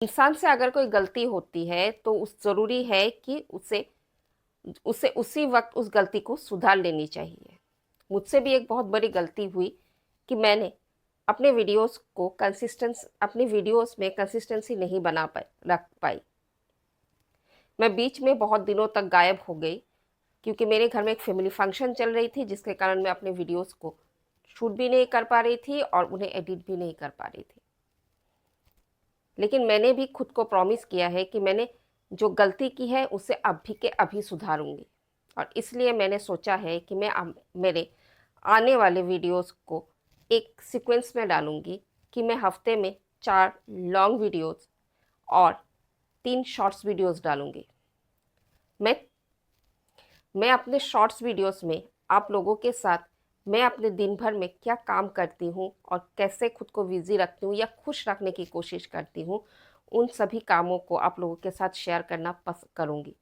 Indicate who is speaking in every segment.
Speaker 1: इंसान से अगर कोई गलती होती है तो उस ज़रूरी है कि उसे उसे उसी वक़्त उस गलती को सुधार लेनी चाहिए। मुझसे भी एक बहुत बड़ी गलती हुई कि मैंने अपने वीडियोज़ में कंसिस्टेंसी नहीं बना पाई रख पाई। मैं बीच में बहुत दिनों तक गायब हो गई क्योंकि मेरे घर में एक फैमिली फंक्शन चल रही थी जिसके कारण मैं अपने वीडियोज़ को शूट भी नहीं कर पा रही थी और उन्हें एडिट भी नहीं कर पा रही थी। लेकिन मैंने भी खुद को प्रॉमिस किया है कि मैंने जो गलती की है उसे अभी के अभी सुधारूंगी और इसलिए मैंने सोचा है कि मैं मेरे आने वाले वीडियोस को एक सीक्वेंस में डालूंगी कि मैं हफ्ते में 4 लॉन्ग वीडियोस और 3 शॉर्ट्स वीडियोस डालूंगी। मैं मैं अपने शॉर्ट्स वीडियोस में आप लोगों के साथ मैं अपने दिन भर में क्या काम करती हूँ और कैसे खुद को बिजी रखती हूँ या खुश रखने की कोशिश करती हूँ, उन सभी कामों को आप लोगों के साथ शेयर करना पसंद करूँगी।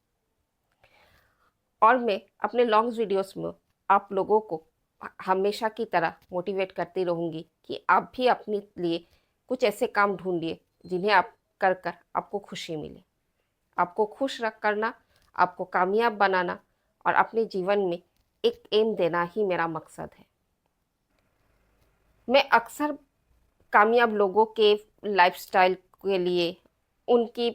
Speaker 1: और मैं अपने लॉन्ग वीडियोस में आप लोगों को हमेशा की तरह मोटिवेट करती रहूँगी कि आप भी अपने लिए कुछ ऐसे काम ढूंढिए जिन्हें आप कर कर आपको खुशी मिले। आपको खुश रख करना, आपको कामयाब बनाना और अपने जीवन में एक एम देना ही मेरा मकसद है। मैं अक्सर कामयाब लोगों के लाइफस्टाइल के लिए उनकी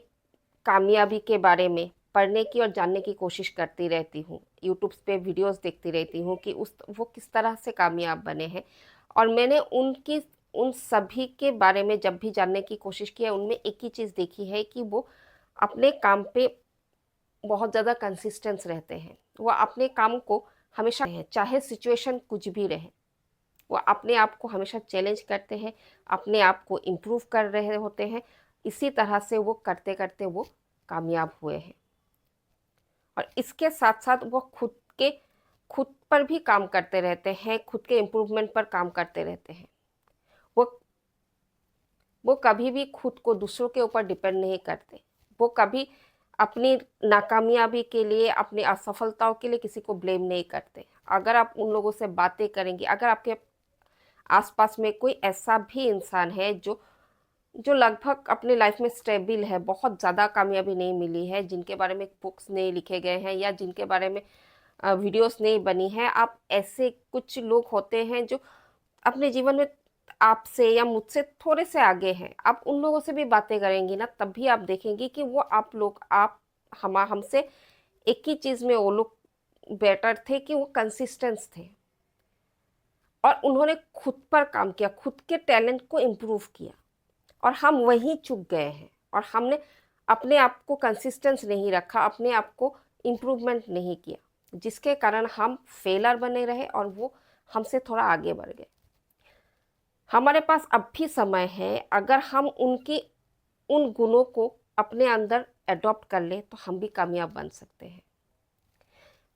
Speaker 1: कामयाबी के बारे में पढ़ने की और जानने की कोशिश करती रहती हूँ। यूट्यूब पे वीडियोस देखती रहती हूँ कि उस वो किस तरह से कामयाब बने हैं और मैंने उनकी उन सभी के बारे में जब भी जानने की कोशिश की है, उनमें एक ही चीज़ देखी है कि वो अपने काम पे बहुत ज़्यादा कंसिस्टेंस रहते हैं। वो अपने काम को हमेशा हैं, चाहे सिचुएशन कुछ भी रहे। वो अपने आप को हमेशा चैलेंज करते हैं, अपने आप को इम्प्रूव कर रहे होते हैं। इसी तरह से वो करते करते वो कामयाब हुए हैं और इसके साथ साथ वो खुद पर भी काम करते रहते हैं, खुद के इम्प्रूवमेंट पर काम करते रहते हैं। वो वो कभी भी खुद को दूसरों के ऊपर डिपेंड नहीं करते। वो कभी अपनी नाकामयाबी के लिए, अपनी असफलताओं के लिए किसी को ब्लेम नहीं करते। अगर आप उन लोगों से बातें करेंगे, अगर आपके आसपास में कोई ऐसा भी इंसान है जो जो लगभग अपने लाइफ में स्टेबल है, बहुत ज़्यादा कामयाबी नहीं मिली है, जिनके बारे में बुक्स नहीं लिखे गए हैं या जिनके बारे में वीडियोस नहीं बनी हैं, आप ऐसे कुछ लोग होते हैं जो अपने जीवन में आपसे या मुझसे थोड़े से आगे हैं। आप उन लोगों से भी बातें करेंगी ना, तब भी आप देखेंगी कि वो आप हमसे एक ही चीज़ में वो लोग बेटर थे कि वो कंसिस्टेंस थे और उन्होंने खुद पर काम किया, खुद के टैलेंट को इम्प्रूव किया और हम वहीं चूक गए हैं और हमने अपने आप को कंसिस्टेंस नहीं रखा, अपने आप को इम्प्रूवमेंट नहीं किया, जिसके कारण हम फेलर बने रहे और वो हमसे थोड़ा आगे बढ़ गए। हमारे पास अब भी समय है, अगर हम उनकी उन गुणों को अपने अंदर अडॉप्ट कर ले तो हम भी कामयाब बन सकते हैं।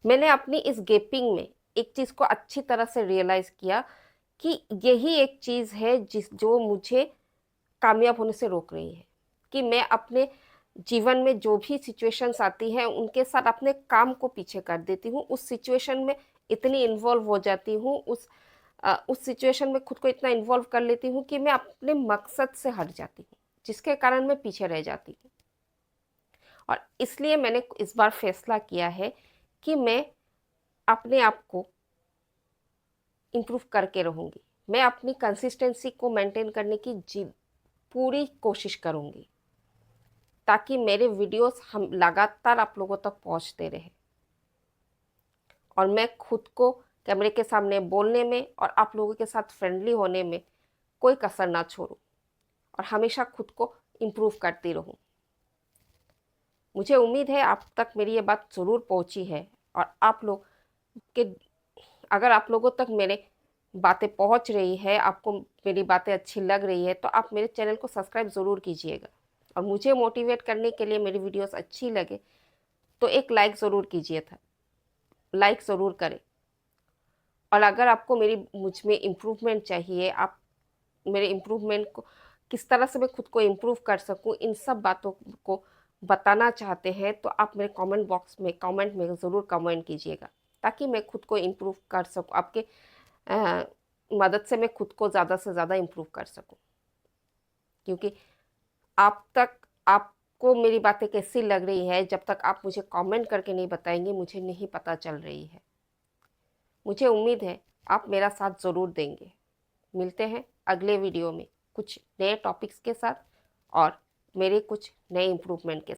Speaker 1: मैंने अपनी इस गैपिंग में एक चीज़ को अच्छी तरह से रियलाइज़ किया कि यही एक चीज़ है जो मुझे कामयाब होने से रोक रही है कि मैं अपने जीवन में जो भी सिचुएशंस आती हैं उनके साथ अपने काम को पीछे कर देती हूँ। उस सिचुएशन में इतनी इन्वॉल्व हो जाती हूँ, उस सिचुएशन में खुद को इतना इन्वॉल्व कर लेती हूँ कि मैं अपने मकसद से हट जाती हूँ, जिसके कारण मैं पीछे रह जाती हूँ। और इसलिए मैंने इस बार फैसला किया है कि मैं अपने आप को इम्प्रूव करके रहूँगी। मैं अपनी कंसिस्टेंसी को मेंटेन करने की पूरी कोशिश करूँगी ताकि मेरे वीडियोस हम लगातार आप लोगों तक पहुंचते रहे और मैं खुद को कैमरे के सामने बोलने में और आप लोगों के साथ फ्रेंडली होने में कोई कसर ना छोड़ूं और हमेशा खुद को इम्प्रूव करती रहूं। मुझे उम्मीद है आप तक मेरी ये बात ज़रूर पहुंची है और आप लोग के अगर आप लोगों तक मेरे बातें पहुंच रही है, आपको मेरी बातें अच्छी लग रही है, तो आप मेरे चैनल को सब्सक्राइब ज़रूर कीजिएगा और मुझे मोटिवेट करने के लिए मेरी वीडियोस अच्छी लगे तो एक लाइक ज़रूर कीजिए था, लाइक ज़रूर करें। और अगर आपको मुझ में इम्प्रूवमेंट चाहिए, आप मेरे इम्प्रूवमेंट को किस तरह से मैं खुद को इम्प्रूव कर सकूं, इन सब बातों को बताना चाहते हैं तो आप मेरे कमेंट बॉक्स में कमेंट में ज़रूर कमेंट कीजिएगा ताकि मैं खुद को इम्प्रूव कर सकूं। आपके अ, मदद से मैं खुद को ज़्यादा से ज़्यादा इम्प्रूव कर सकूं, क्योंकि आप तक आपको मेरी बातें कैसी लग रही है, जब तक आप मुझे कमेंट करके नहीं बताएंगे मुझे नहीं पता चल रही है। मुझे उम्मीद है आप मेरा साथ ज़रूर देंगे। मिलते हैं अगले वीडियो में कुछ नए टॉपिक्स के साथ और मेरे कुछ नए इम्प्रूवमेंट के